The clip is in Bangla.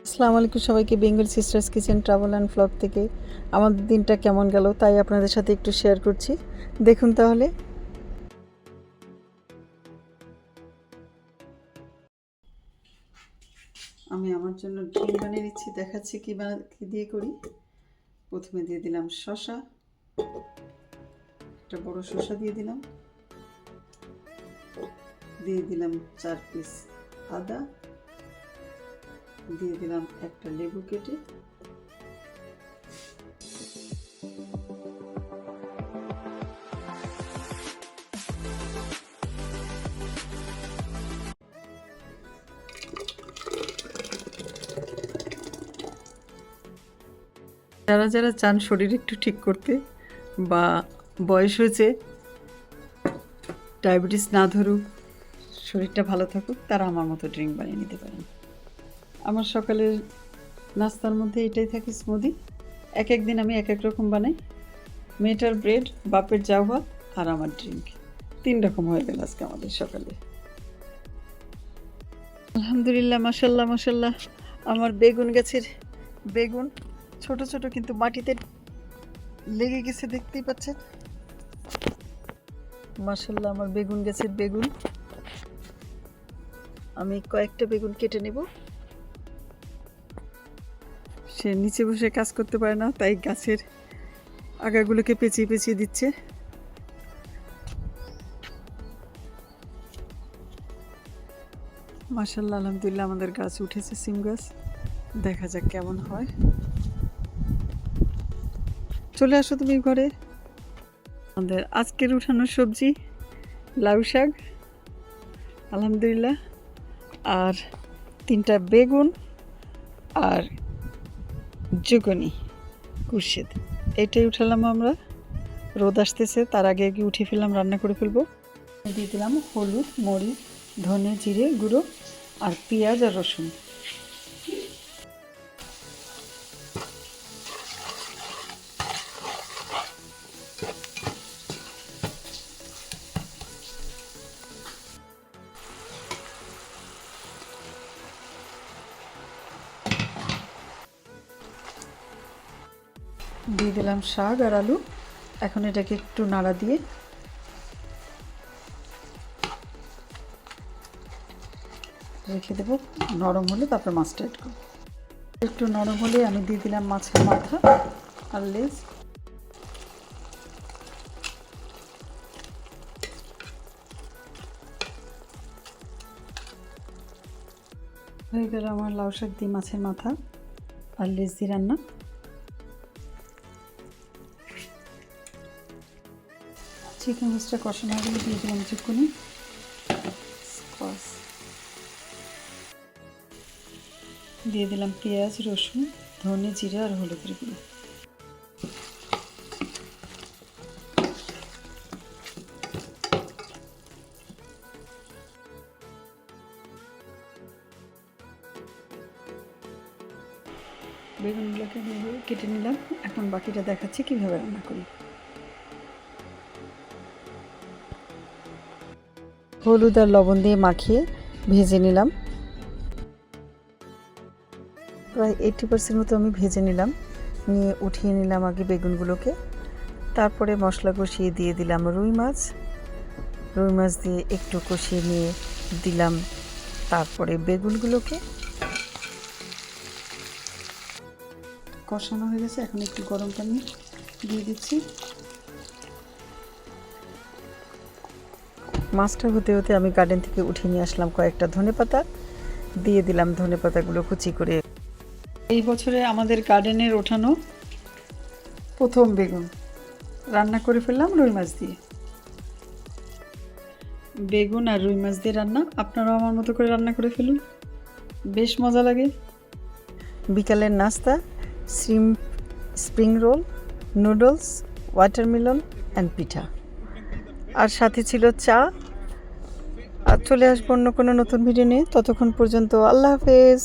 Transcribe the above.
আসসালামু আলাইকুম সবাইকে। Bengal sisters kitchen travel and vlog থেকে আমাদের দিনটা কেমন গেল তাই আপনাদের সাথে একটু শেয়ার করছি। দেখুন তাহলে। আমি আমার জন্য ডিম বানিয়ে নিচ্ছি, দেখাচ্ছি কী দিয়ে করি। প্রথমে দিয়ে দিলাম শসা, একটা বড় শসা দিয়ে দিলাম, দিয়ে দিলাম 4 পিস আদা, দিয়ে দিলাম একটা লেবু কেটে, যারা যারা চান শরীর একটু ঠিক করতে বা বয়স হয়েছে, ডায়াবেটিস না ধরুক, শরীরটা ভালো থাকুক, তারা আমার মতো ড্রিঙ্ক বানিয়ে নিতে পারেন। আমার সকালের নাস্তার মধ্যে এটাই থাকে স্মুদি। এক এক দিন আমি এক এক রকম বানাই। মেয়েটার ব্রেড, বাপের জাউ ভাত আর আমার ড্রিঙ্ক, 3 রকম হয়ে গেল আজকে আমাদের সকালে। আলহামদুলিল্লাহ, মাশাল্লাহ মাশাল্লাহ। আমার বেগুন গাছের বেগুন ছোট ছোট কিন্তু মাটিতে লেগে গেছে, দেখতেই পাচ্ছেন। মাশাল্লাহ, আমার বেগুন গাছের বেগুন। আমি কয়েকটা বেগুন কেটে নেব। সে নিচে বসে কাজ করতে পারে না, তাই গাছের আগাগুলোকে পেঁচিয়ে পেঁচিয়ে দিচ্ছে। মাশাল্লাহ, আলহামদুলিল্লাহ, আমাদের গাছ উঠেছে, সিম গাছ। দেখা যাক কেমন হয়। চলে আসো তুমি ঘরে। আমাদের আজকের উঠানো সবজি লাউ শাক, আলহামদুলিল্লাহ, আর 3টা বেগুন আর জুগনি কুরশেদ, এটাই উঠালাম আমরা। রোদ আসতেছে, তার আগে আগে উঠে ফেললাম, রান্না করে ফেলবো। দিয়ে দিলাম হলুদ, মরিচ, ধনে, জিরে গুঁড়ো আর পেঁয়াজ আর রসুন। দিয়ে দিলাম শাক আর আলু। এখন এটাকে একটু নাড়া দিয়ে রেখে দেবো। নরম হলে তারপর মাছটা অ্যাড করবো। একটু নরম হলে আমি দিয়ে দিলাম মাছের মাথা আর লেজ। হয়ে গেল আমার লাউ শাক দিয়ে মাছের মাথা আর লেজ দিয়ে রান্না। চিকেন রোস্টটা কষানো হয়ে দিয়ে দিলাম চিকুনি, দিয়ে দিলাম পেঁয়াজ, রসুন, ধনে, জিরে আর হলুদের গুঁড়ো। বেগুনগুলোকে কেটে নিলাম। এখন বাকিটা দেখাচ্ছি কীভাবে রান্না করি। হলুদ আর লবণ দিয়ে মাখিয়ে ভেজে নিলাম। প্রায় 80% মতো আমি ভেজে নিলাম, নিয়ে উঠিয়ে নিলাম আগে বেগুনগুলোকে। তারপরে মশলা কষিয়ে দিয়ে দিলাম রুই মাছ দিয়ে একটু কষিয়ে নিয়ে দিলাম তারপরে বেগুনগুলোকে। কষানো হয়ে গেছে, এখন একটু গরম পানি দিয়ে দিচ্ছি। মাছটা হতে হতে আমি গার্ডেন থেকে উঠিয়ে নিয়ে আসলাম কয়েকটা ধনেপাতা, দিয়ে দিলাম ধনেপাতাগুলো কুচি করে। এই বছরে আমাদের গার্ডেনের ওঠানো প্রথম বেগুন রান্না করে ফেললাম রুই মাছ দিয়ে। বেগুন আর রুই মাছ দিয়ে রান্না, আপনারাও আমার মতো করে রান্না করে ফেলুন, বেশ মজা লাগে। বিকালের নাস্তা spring roll, noodles, watermelon and পিঠা, আর সাথে ছিল চা। আর চলে আসবো অন্য কোনো নতুন ভিডিও নিয়ে। ততক্ষণ পর্যন্ত আল্লাহ হাফেজ।